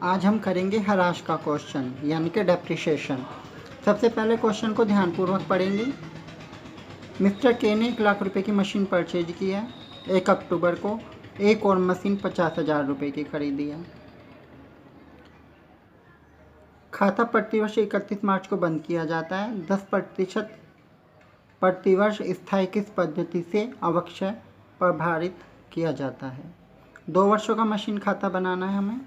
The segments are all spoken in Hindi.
आज हम करेंगे हराश का क्वेश्चन यानी कि डेप्रिसिएशन। सबसे पहले क्वेश्चन को ध्यानपूर्वक पढ़ेंगे। मिस्टर के ने 1 लाख रुपए की मशीन परचेज की है। 1 अक्टूबर को एक और मशीन 50,000 रुपये की खरीदी है। खाता प्रतिवर्ष 31 मार्च को बंद किया जाता है। 10% प्रतिवर्ष स्थायी किस पद्धति से अवश्य प्रभारित किया जाता है। 2 वर्षों का मशीन खाता बनाना है हमें।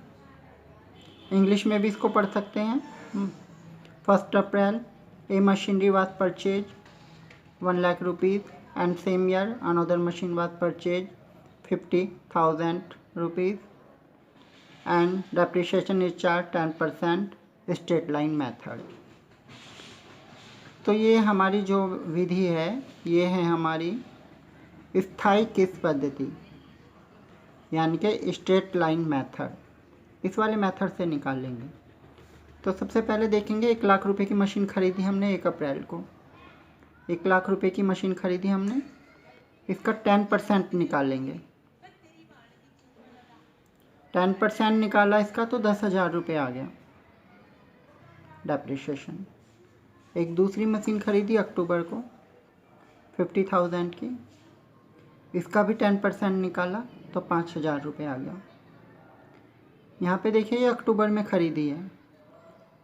इंग्लिश में भी इसको पढ़ सकते हैं। 1 April a machinery was purchase 1 lakh rupees and same year another machine was purchase 50,000 rupees and depreciation is charge 10% straight line method. तो ये हमारी जो विधि है ये है हमारी स्थायी किस पद्धति यानी कि स्ट्रेट लाइन मेथड। इस वाले मेथड से निकाल लेंगे। तो सबसे पहले देखेंगे 1 लाख रुपए की मशीन खरीदी हमने 1 अप्रैल को। 1 लाख रुपए की मशीन खरीदी हमने, इसका 10% निकालेंगे। 10% निकाला इसका तो 10,000 रुपये आ गया डेप्रिसिएशन। एक दूसरी मशीन खरीदी अक्टूबर को 50,000 की, इसका भी 10% निकाला तो 5,000 रुपये आ गया। यहाँ पे देखिए ये अक्टूबर में ख़रीदी है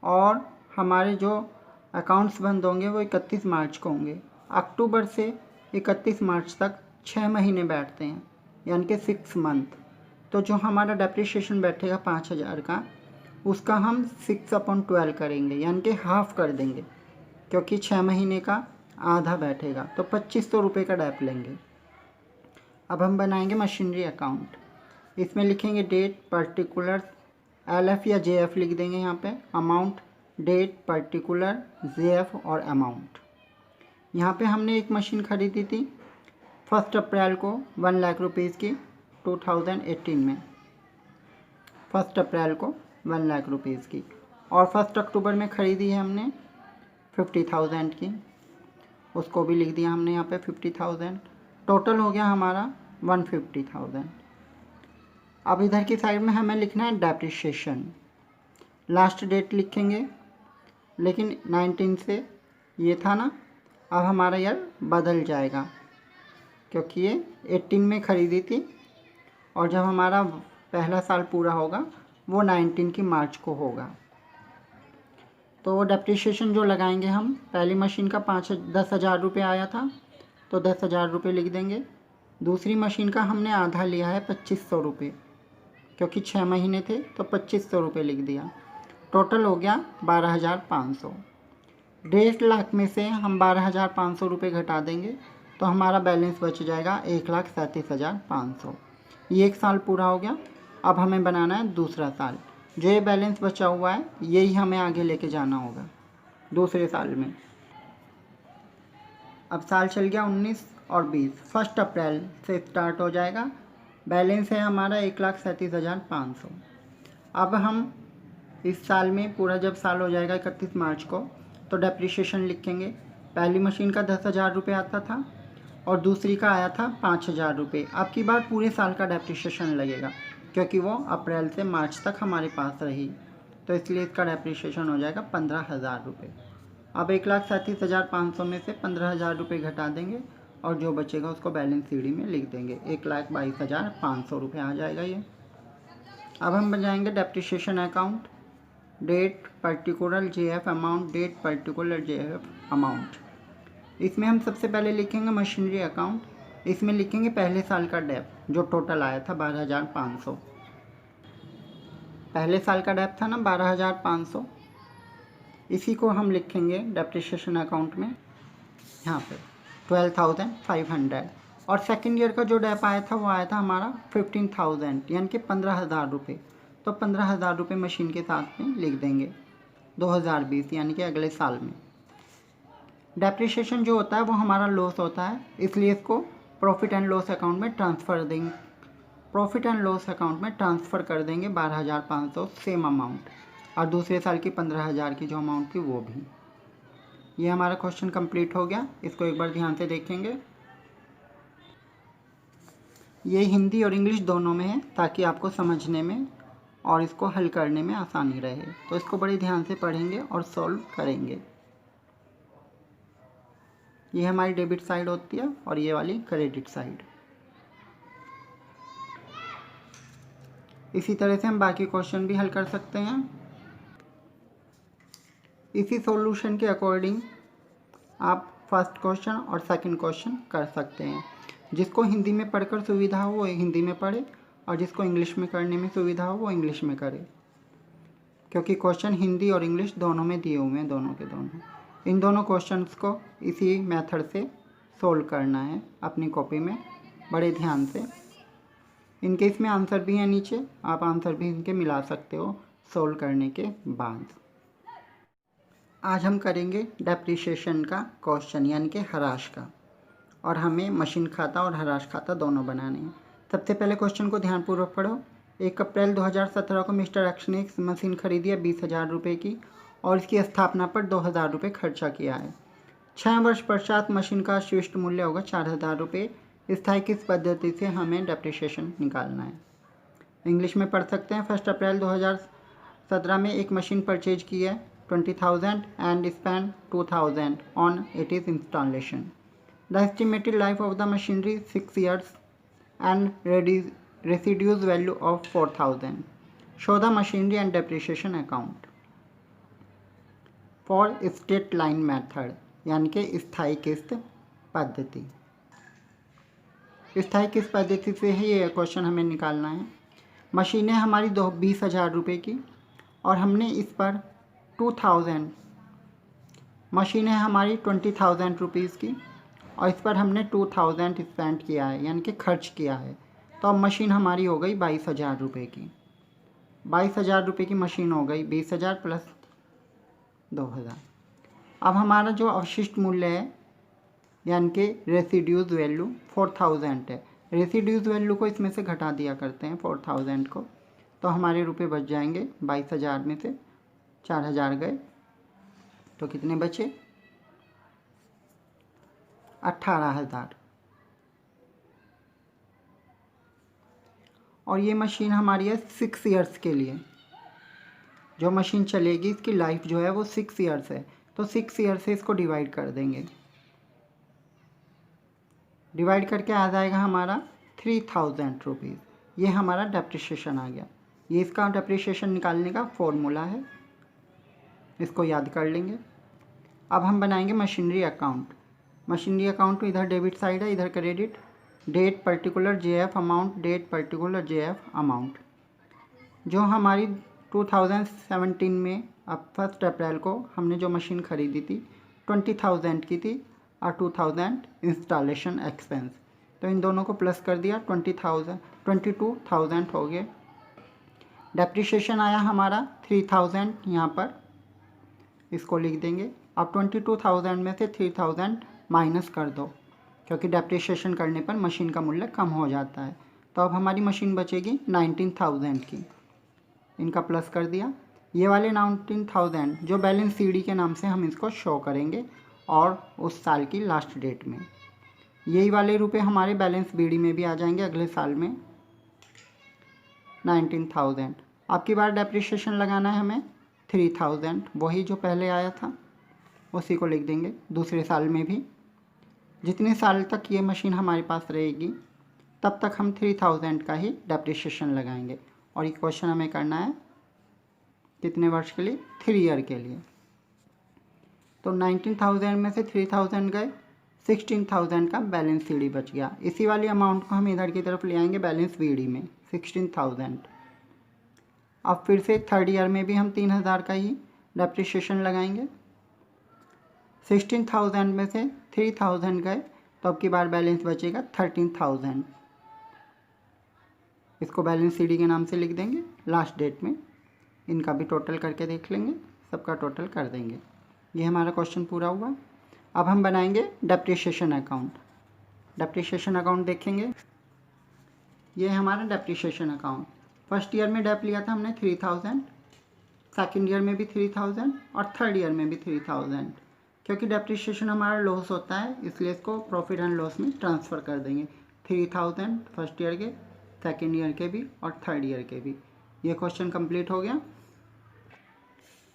और हमारे जो अकाउंट्स बंद होंगे वो 31 मार्च को होंगे। अक्टूबर से 31 मार्च तक 6 महीने बैठते हैं यानी कि 6 मंथ। तो जो हमारा डेप्रिसिएशन बैठेगा 5,000 का, उसका हम 6/12 करेंगे यानी कि हाफ़ कर देंगे, क्योंकि 6 महीने का आधा बैठेगा तो 2,500 रुपये का डेप लेंगे। अब हम बनाएंगे मशीनरी अकाउंट। इसमें लिखेंगे डेट, पर्टिकुलर, LF या JF लिख देंगे यहाँ पे, अमाउंट, डेट, पर्टिकुलर, JF और अमाउंट। यहाँ पे हमने एक मशीन खरीदी थी 1 अप्रैल को 1 लाख रुपीज़ की 2018 में। 1 अप्रैल को 1 लाख रुपीज़ की और 1 अक्टूबर में ख़रीदी है हमने 50,000 की, उसको भी लिख दिया हमने यहाँ पे 50,000। टोटल हो गया हमारा 150,000। अब इधर की साइड में हमें लिखना है डेप्रिसिएशन। लास्ट डेट लिखेंगे, लेकिन 19 से ये था ना, अब हमारा ईयर बदल जाएगा क्योंकि ये 18 में ख़रीदी थी और जब हमारा पहला साल पूरा होगा वो 19 की मार्च को होगा। तो डेप्रिसिएशन जो लगाएंगे हम, पहली मशीन का 10,000 रुपये आया था तो 10,000 रुपये लिख देंगे। दूसरी मशीन का हमने आधा लिया है 2,500 रुपये, क्योंकि 6 महीने थे तो 2,500 रुपये लिख दिया। टोटल हो गया 12,500। 1.5 लाख में से हम 12,500 रुपये घटा देंगे तो हमारा बैलेंस बच जाएगा 1,37,500। ये एक साल पूरा हो गया। अब हमें बनाना है दूसरा साल। जो ये बैलेंस बचा हुआ है यही हमें आगे लेके जाना होगा दूसरे साल में। अब साल चल गया 19 और 20। 1 अप्रैल से स्टार्ट हो जाएगा। बैलेंस है हमारा 1,37,500। अब हम इस साल में पूरा जब साल हो जाएगा 31 मार्च को तो डेप्रिसिएशन लिखेंगे। पहली मशीन का 10,000 रुपये आता था और दूसरी का आया था 5,000 रुपये। अब की बार पूरे साल का डेप्रिसिएशन लगेगा क्योंकि वो अप्रैल से मार्च तक हमारे पास रही, तो इसलिए इसका डेप्रिसिएशन हो जाएगा 15,000 रुपये। अब 1,37,500 में से 15,000 रुपये घटा देंगे और जो बचेगा उसको बैलेंस सीडी में लिख देंगे। 1,22,500 रुपये आ जाएगा ये। अब हम बनाएंगे depreciation account. Date, particular, JF amount, date, particular, JF amount. इसमें हम सबसे पहले लिखेंगे मशीनरी अकाउंट। इसमें लिखेंगे पहले साल का डेप जो टोटल आया था 12,500। पहले साल का डेप था ना 12,500, इसी को हम लिखेंगे डेप्रिसिएशन अकाउंट में यहाँ पे 12,500। और सेकेंड ईयर का जो डेप आया था वो आया था हमारा 15,000 यानी कि 15,000 रुपये। तो 15,000 रुपये मशीन के साथ में लिख देंगे 2020 यानी कि अगले साल में। डेप्रिसिएशन जो होता है वो हमारा लॉस होता है, इसलिए इसको प्रॉफिट एंड लॉस अकाउंट में ट्रांसफ़र देंगे। प्रॉफिट एंड लॉस अकाउंट में ट्रांसफ़र कर देंगे 12,500 सेम अमाउंट, और दूसरे साल की 15,000 की जो अमाउंट थी वो भी। ये हमारा क्वेश्चन कंप्लीट हो गया। इसको एक बार ध्यान से देखेंगे। ये हिंदी और इंग्लिश दोनों में है ताकि आपको समझने में और इसको हल करने में आसानी रहे। तो इसको बड़े ध्यान से पढ़ेंगे और सॉल्व करेंगे। ये हमारी डेबिट साइड होती है और ये वाली क्रेडिट साइड। इसी तरह से हम बाकी क्वेश्चन भी हल कर सकते हैं। इसी सॉल्यूशन के अकॉर्डिंग आप फर्स्ट क्वेश्चन और सेकंड क्वेश्चन कर सकते हैं। जिसको हिंदी में पढ़कर सुविधा हो वो हिंदी में पढ़े और जिसको इंग्लिश में करने में सुविधा हो वो इंग्लिश में करे, क्योंकि क्वेश्चन हिंदी और इंग्लिश दोनों में दिए हुए हैं, दोनों के दोनों। इन दोनों क्वेश्चंस को इसी मेथड से सोल्व करना है अपनी कॉपी में बड़े ध्यान से। इनके इसमें आंसर भी हैं नीचे, आप आंसर भी इनके मिला सकते हो सोल्व करने के बाद। आज हम करेंगे डेप्रिसिएशन का क्वेश्चन यानी कि हराश का, और हमें मशीन खाता और हराश खाता दोनों बनाने हैं। सबसे पहले क्वेश्चन को ध्यानपूर्वक पढ़ो। 1 अप्रैल 2017 को मिस्टर एक्स ने एक मशीन खरीदी है 20,000 रुपये की और इसकी स्थापना पर 2,000 रुपये खर्चा किया है। 6 वर्ष पश्चात मशीन का अवशिष्ट मूल्य होगा 4,000 रुपये। स्थायी किस पद्धति से हमें डेप्रिसिएशन निकालना है। इंग्लिश में पढ़ सकते हैं। 1 अप्रैल 2017 में एक मशीन परचेज की है 20,000 and spent 2,000 on its installation. The estimated life of the machinery 6 years and residual value of 4,000. Show the machinery and depreciation account for straight line method यानी कि स्थायी किस्त पद्धति। स्थायी किस्त पद्धति से ही ये क्वेश्चन हमें निकालना है। मशीनें हमारी 20,000 रुपये की और हमने इस पर 2,000, मशीनें हमारी 20,000 रुपीज़ की और इस पर हमने 2,000 स्पेंड किया है यानी कि खर्च किया है। तो अब मशीन हमारी हो गई 22,000 रुपये की। 22,000 रुपये की मशीन हो गई, 20,000 प्लस 2,000। अब हमारा जो अवशिष्ट मूल्य है यानी कि रेसिड्यूज वैल्यू 4,000 है। रेसिड्यूज वैल्यू को इसमें से घटा दिया करते हैं 4,000 को, तो हमारे रुपये बच जाएंगे। 22,000 में से 4,000 गए तो कितने बचे? 18,000। और ये मशीन हमारी है 6 ईयर्स के लिए। जो मशीन चलेगी इसकी लाइफ जो है वो 6 ईयर्स है, तो 6 ईयर से इसको डिवाइड कर देंगे। डिवाइड करके आ जाएगा हमारा 3,000 रुपीज़। ये हमारा डेप्रिसिएशन आ गया। ये इसका डेप्रिसिएशन निकालने का फॉर्मूला है, इसको याद कर लेंगे। अब हम बनाएंगे मशीनरी अकाउंट। मशीनरी अकाउंट इधर डेबिट साइड है, इधर credit. Date particular JF amount, date particular JF amount. जो हमारी 2017 में अब 1 अप्रैल को हमने जो मशीन खरीदी थी 20,000 की थी और 2,000 इंस्टॉलेशन एक्सपेंस, तो इन दोनों को प्लस कर दिया 22,000 हो गए। डेप्रिसिएशन आया हमारा 3,000, यहाँ पर इसको लिख देंगे। अब 22,000 में से 3,000 माइनस कर दो, क्योंकि डेप्रिसिएशन करने पर मशीन का मूल्य कम हो जाता है। तो अब हमारी मशीन बचेगी 19,000 की, इनका प्लस कर दिया। ये वाले 19,000 जो बैलेंस CD के नाम से हम इसको शो करेंगे और उस साल की लास्ट डेट में यही वाले रुपए हमारे बैलेंस BD में भी आ जाएंगे अगले साल में। 19,000। अब की बार डेप्रिसिएशन लगाना है हमें 3,000, वही जो पहले आया था उसी को लिख देंगे। दूसरे साल में भी जितने साल तक ये मशीन हमारे पास रहेगी तब तक हम 3,000 का ही डेप्रिसिएशन लगाएंगे। और ये क्वेश्चन हमें करना है कितने वर्ष के लिए? 3 ईयर के लिए। तो 19,000 में से 3,000 गए, 16,000 का बैलेंस CD बच गया। इसी वाली अमाउंट को हम इधर की तरफ ले आएंगे बैलेंस BD में 16,000। अब फिर से 3rd ईयर में भी हम 3,000 का ही डेप्रिसिएशन लगाएंगे। 16,000 में से 3,000 गए तो अब की बार बैलेंस बचेगा 13,000। इसको बैलेंस CD के नाम से लिख देंगे। लास्ट डेट में इनका भी टोटल करके देख लेंगे, सबका टोटल कर देंगे। ये हमारा क्वेश्चन पूरा हुआ। अब हम बनाएंगे डेप्रिसिएशन अकाउंट। डेप्रिसिएशन अकाउंट देखेंगे। ये हमारा डेप्रिसिएशन अकाउंट। 1st ईयर में डेप लिया था हमने 3,000, 2nd ईयर में भी 3,000 और 3rd ईयर में भी 3,000। क्योंकि डेप्रिसिएशन हमारा लॉस होता है इसलिए इसको प्रॉफिट एंड लॉस में ट्रांसफ़र कर देंगे। 3,000 1st ईयर के, 2nd ईयर के भी और 3rd ईयर के भी। ये क्वेश्चन कंप्लीट हो गया।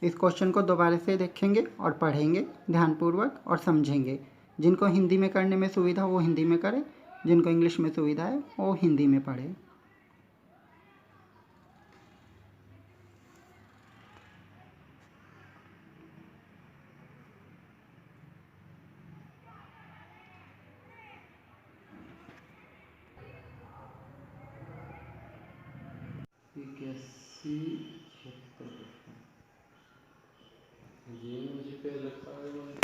इस क्वेश्चन को दोबारा से देखेंगे और पढ़ेंगे ध्यानपूर्वक और समझेंगे। जिनको हिंदी में करने में सुविधा वो हिंदी में करें, जिनको इंग्लिश में सुविधा है वो हिंदी में पढ़ें। ये मुझे पे लगता है और